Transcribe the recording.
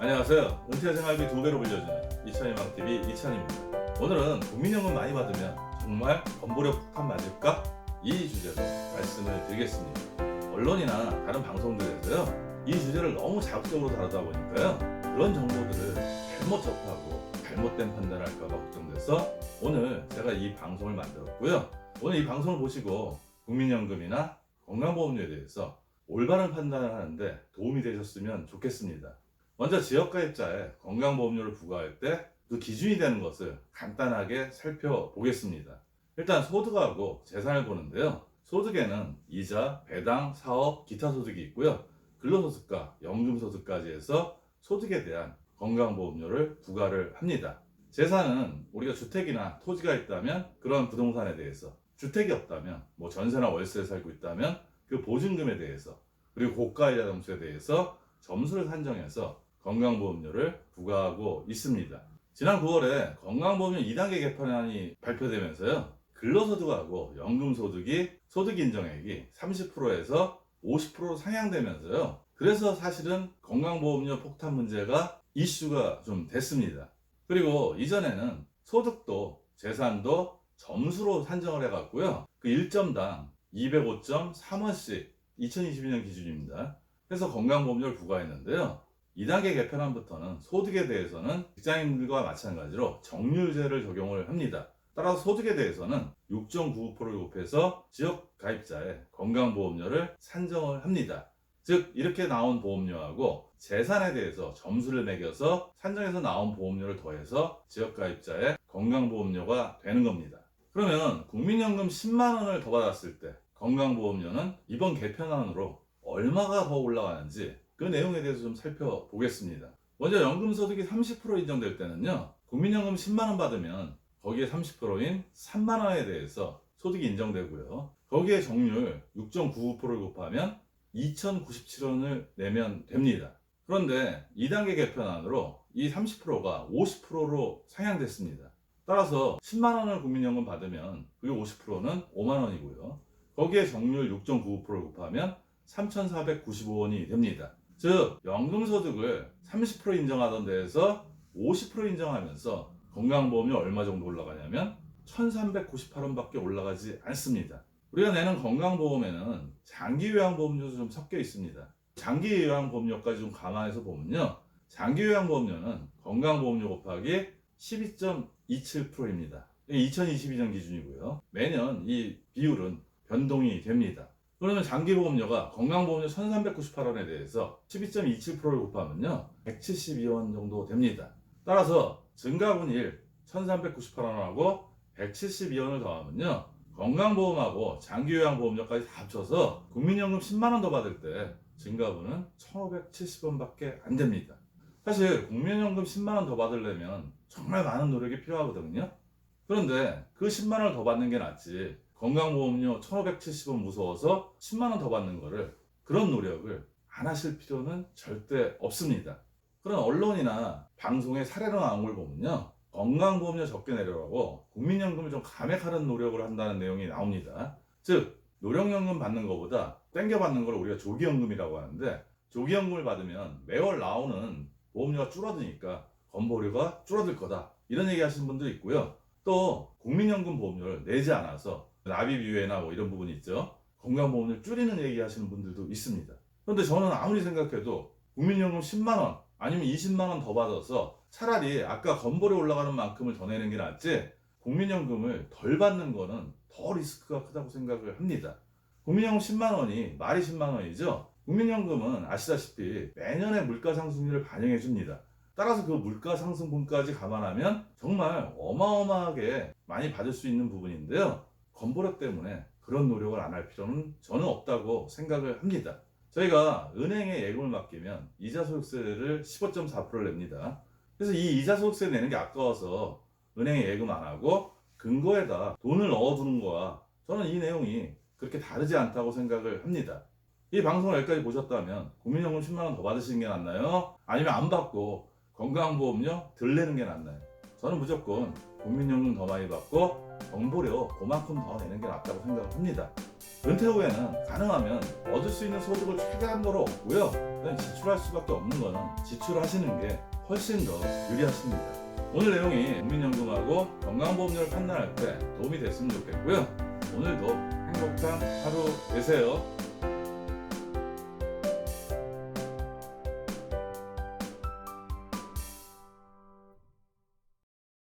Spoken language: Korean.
안녕하세요. 은퇴 생활비 2배로 불려주는 이천희망TV 이천희입니다. 오늘은 국민연금 많이 받으면 정말 건보료 폭탄 맞을까? 이 주제로 말씀을 드리겠습니다. 언론이나 다른 방송들에서요, 이 주제를 너무 자극적으로 다루다 보니까요, 그런 정보들을 잘못 접하고 잘못된 판단할까봐 걱정돼서 오늘 제가 이 방송을 만들었고요. 오늘 이 방송을 보시고 국민연금이나 건강보험료에 대해서 올바른 판단을 하는데 도움이 되셨으면 좋겠습니다. 먼저 지역가입자에 건강보험료를 부과할 때 그 기준이 되는 것을 간단하게 살펴보겠습니다. 일단 소득하고 재산을 보는데요. 소득에는 이자, 배당, 사업, 기타 소득이 있고요. 근로소득과 연금소득까지 해서 소득에 대한 건강보험료를 부과를 합니다. 재산은 우리가 주택이나 토지가 있다면 그런 부동산에 대해서, 주택이 없다면 뭐 전세나 월세에 살고 있다면 그 보증금에 대해서, 그리고 고가이자 점수에 대해서 점수를 산정해서 건강보험료를 부과하고 있습니다. 지난 9월에 건강보험료 2단계 개편안이 발표되면서요, 근로소득하고 연금소득이 소득인정액이 30%에서 50%로 상향되면서요, 그래서 사실은 건강보험료 폭탄 문제가 이슈가 좀 됐습니다. 그리고 이전에는 소득도 재산도 점수로 산정을 해갖고요, 그 1점당 205.3원씩 2022년 기준입니다. 그래서 건강보험료를 부과했는데요. 2단계 개편안부터는 소득에 대해서는 직장인들과 마찬가지로 정률제를 적용을 합니다. 따라서 소득에 대해서는 6.95%를 곱해서 지역 가입자의 건강보험료를 산정을 합니다. 즉 이렇게 나온 보험료하고 재산에 대해서 점수를 매겨서 산정해서 나온 보험료를 더해서 지역 가입자의 건강보험료가 되는 겁니다. 그러면 국민연금 10만 원을 더 받았을 때 건강보험료는 이번 개편안으로 얼마가 더 올라가는지 그 내용에 대해서 좀 살펴보겠습니다. 먼저 연금소득이 30% 인정될 때는요, 국민연금 10만 원 받으면 거기에 30%인 3만 원에 대해서 소득이 인정되고요. 거기에 정률 6.99%를 곱하면 2,097원을 내면 됩니다. 그런데 2단계 개편안으로 이 30%가 50%로 상향됐습니다. 따라서 10만 원을 국민연금 받으면 그게 50%는 5만 원이고요. 거기에 정률 6.99%를 곱하면 3,495원이 됩니다. 즉 연금소득을 30% 인정하던 데에서 50% 인정하면서 건강보험료 얼마 정도 올라가냐면 1,398원밖에 올라가지 않습니다. 우리가 내는 건강보험에는 장기요양보험료도 좀 섞여 있습니다. 장기요양보험료까지 좀 감안해서 보면요, 장기요양보험료는 건강보험료 곱하기 12.27%입니다. 2022년 기준이고요. 매년 이 비율은 변동이 됩니다. 그러면 장기보험료가 건강보험료 1,398원에 대해서 12.27%를 곱하면요, 172원 정도 됩니다. 따라서 증가분 1, 1,398원하고 172원을 더하면요, 건강보험하고 장기요양보험료까지 다 합쳐서 국민연금 10만 원 더 받을 때 증가분은 1,570원밖에 안 됩니다. 사실 국민연금 10만 원 더 받으려면 정말 많은 노력이 필요하거든요. 그런데 그 10만 원을 더 받는 게 낫지, 건강보험료 1,570원 무서워서 10만 원 더 받는 거를, 그런 노력을 안 하실 필요는 절대 없습니다. 그런 언론이나 방송에 사례로 나온 걸 보면요, 건강보험료 적게 내려라고 국민연금을 좀 감액하는 노력을 한다는 내용이 나옵니다. 즉 노령연금 받는 것보다 땡겨받는 걸 우리가 조기연금이라고 하는데, 조기연금을 받으면 매월 나오는 보험료가 줄어드니까 건보료가 줄어들 거다, 이런 얘기 하시는 분도 있고요. 또 국민연금 보험료를 내지 않아서 납입유예나 뭐 이런 부분이 있죠, 건강보험료를 줄이는 얘기 하시는 분들도 있습니다. 그런데 저는 아무리 생각해도 국민연금 10만원 아니면 20만원 더 받아서 차라리 아까 건보료 올라가는 만큼을 더 내는 게 낫지, 국민연금을 덜 받는 거는 더 리스크가 크다고 생각을 합니다. 국민연금 10만원이 말이 10만원이죠. 국민연금은 아시다시피 매년의 물가상승률을 반영해 줍니다. 따라서 그 물가상승분까지 감안하면 정말 어마어마하게 많이 받을 수 있는 부분인데요, 건보료 때문에 그런 노력을 안 할 필요는 저는 없다고 생각을 합니다. 저희가 은행에 예금을 맡기면 이자소득세를 15.4%를 냅니다. 그래서 이 이자소득세 내는 게 아까워서 은행에 예금 안 하고 금고에다 돈을 넣어두는 거와 저는 이 내용이 그렇게 다르지 않다고 생각을 합니다. 이 방송을 여기까지 보셨다면 국민연금 10만 원 더 받으시는 게 낫나요? 아니면 안 받고 건강보험료 덜 내는 게 낫나요? 저는 무조건 국민연금 더 많이 받고 정보료 그만큼 더 내는 게 낫다고 생각을 합니다. 은퇴 후에는 가능하면 얻을 수 있는 소득을 최대한도로 얻고요. 그냥 지출할 수밖에 없는 거는 지출하시는 게 훨씬 더 유리하십니다. 오늘 내용이 국민연금하고 건강보험료를 판단할 때 도움이 됐으면 좋겠고요. 오늘도 행복한 하루 되세요.